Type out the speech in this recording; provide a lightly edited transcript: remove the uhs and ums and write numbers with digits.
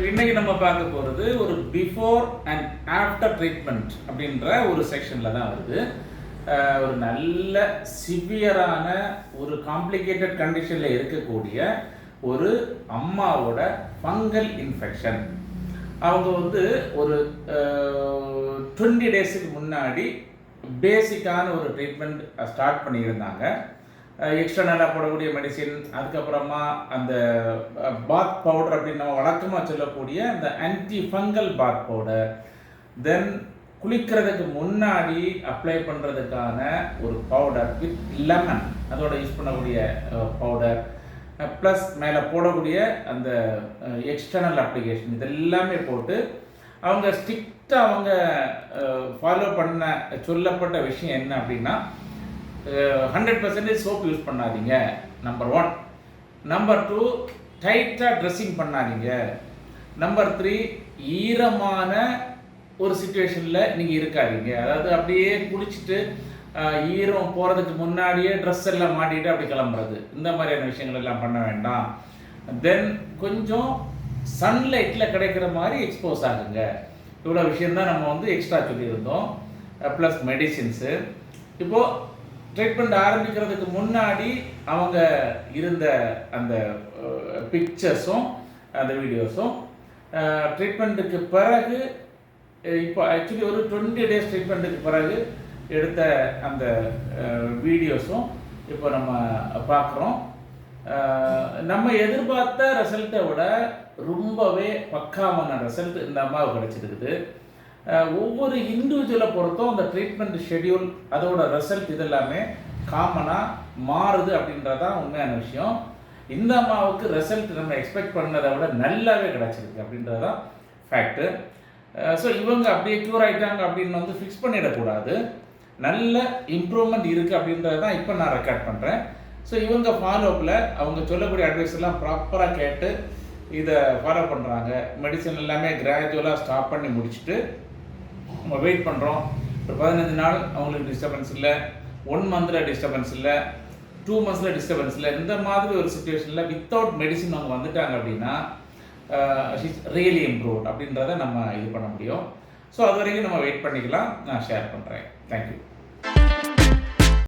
இன்னைக்கு நம்ம பார்க்க போகிறது ஒரு பிஃபோர் அண்ட் ஆஃப்டர் ட்ரீட்மெண்ட் அப்படின்ற ஒரு செக்ஷனில் தான் வருது. ஒரு நல்ல சிவியரான ஒரு காம்ப்ளிகேட்டட் கண்டிஷனில் இருக்கக்கூடிய ஒரு அம்மாவோட ஃபங்கல் இன்ஃபெக்ஷன். அவங்க ஒரு 20 டேஸுக்கு முன்னாடி பேசிக்கான ஒரு ட்ரீட்மெண்ட் ஸ்டார்ட் பண்ணியிருந்தாங்க. எக்ஸ்டர்னலாக போடக்கூடிய மெடிசின், அதுக்கப்புறமா அந்த பாத் பவுடர் அப்படின்னு நம்ம வழக்கமாக சொல்லக்கூடிய அந்த ஆன்டி ஃபங்கல் பாத் பவுடர், தென் குளிக்கிறதுக்கு முன்னாடி அப்ளை பண்ணுறதுக்கான ஒரு பவுடர் வித் லெமன், அதோட யூஸ் பண்ணக்கூடிய பவுடர், ப்ளஸ் மேலே போடக்கூடிய அந்த எக்ஸ்டர்னல் அப்ளிகேஷன், இதெல்லாமே போட்டு அவங்க ஸ்ட்ரிக்டாக அவங்க ஃபாலோ பண்ண சொல்லப்பட்ட விஷயம் என்ன அப்படின்னா, 100% சோப் யூஸ் பண்ணாதீங்க, நம்பர் 1. நம்பர் 2, டைட்டாக ட்ரெஸ்ஸிங் பண்ணாதீங்க. நம்பர் 3, ஈரமான ஒரு சுச்சுவேஷனில் நீங்கள் இருக்காதீங்க. அதாவது அப்படியே குளிச்சுட்டு ஈரம் போகிறதுக்கு முன்னாடியே ட்ரெஸ் எல்லாம் மாட்டிட்டு அப்படி கிளம்புறது, இந்த மாதிரியான விஷயங்கள் எல்லாம் பண்ண வேண்டாம். தென் கொஞ்சம் சன்லைட்டில் கிடைக்கிற மாதிரி எக்ஸ்போஸ் ஆகுங்க. இவ்வளோ விஷயந்தான் நம்ம எக்ஸ்ட்ரா சொல்லியிருந்தோம். Plus medicines. இப்போது ட்ரீட்மெண்ட் ஆரம்பிக்கிறதுக்கு முன்னாடி அவங்க இருந்த அந்த பிக்சர்ஸும் அந்த வீடியோஸும், ட்ரீட்மெண்ட்டுக்கு பிறகு இப்போ ஆக்சுவலி ஒரு 20 டேஸ் ட்ரீட்மெண்ட்டுக்கு பிறகு எடுத்த அந்த வீடியோஸும் இப்போ நம்ம பார்க்குறோம். நம்ம எதிர்பார்த்த ரிசல்ட்டை விட ரொம்பவே பக்காவான ரிசல்ட் இந்த அம்மாவுக்கு கிடச்சிருக்குது. ஒவ்வொரு இண்டிவிஜுவலை பொறுத்தும் அந்த ட்ரீட்மெண்ட் ஷெடியூல், அதோட ரிசல்ட் இதெல்லாமே காமனாக மாறுது அப்படின்றதான் உண்மையான விஷயம். இந்த அம்மாவுக்கு ரிசல்ட் நம்ம எக்ஸ்பெக்ட் பண்ணதை விட நல்லாவே கிடச்சிருக்கு அப்படின்றது தான் ஃபேக்ட்டு. ஸோ இவங்க அப்படியே க்யூர் ஆகிட்டாங்க அப்படின்னு ஃபிக்ஸ் பண்ணிடக்கூடாது. நல்ல இம்ப்ரூவ்மெண்ட் இருக்குது அப்படின்றது தான் இப்போ நான் ரெக்கார்ட் பண்ணுறேன். ஸோ இவங்க ஃபாலோப்பில் அவங்க சொல்லக்கூடிய அட்வைஸ் எல்லாம் ப்ராப்பராக கேட்டு இதை ஃபாலோ பண்ணுறாங்க. மெடிசன் எல்லாமே கிராஜுவலாக ஸ்டாப் பண்ணி முடிச்சுட்டு நம்ம வெயிட் பண்ணுறோம். ஒரு 15 நாள் அவங்களுக்கு டிஸ்டர்பன்ஸ் இல்லை, 1 மந்தில் டிஸ்டர்பன்ஸ் இல்லை, 2 மந்த்ஸில் டிஸ்டர்பன்ஸ் இல்லை. இந்த மாதிரி ஒரு சுச்சுவேஷனில் வித்தவுட் மெடிசின் அவங்க வந்துட்டாங்க அப்படின்னா ஷீஸ் ரியலி இம்ப்ரூவ்ட் அப்படின்றத நம்ம இது பண்ண முடியும். ஸோ அது வரைக்கும் நம்ம வெயிட் பண்ணிக்கலாம். நான் ஷேர் பண்ணுறேன். தேங்க்யூ.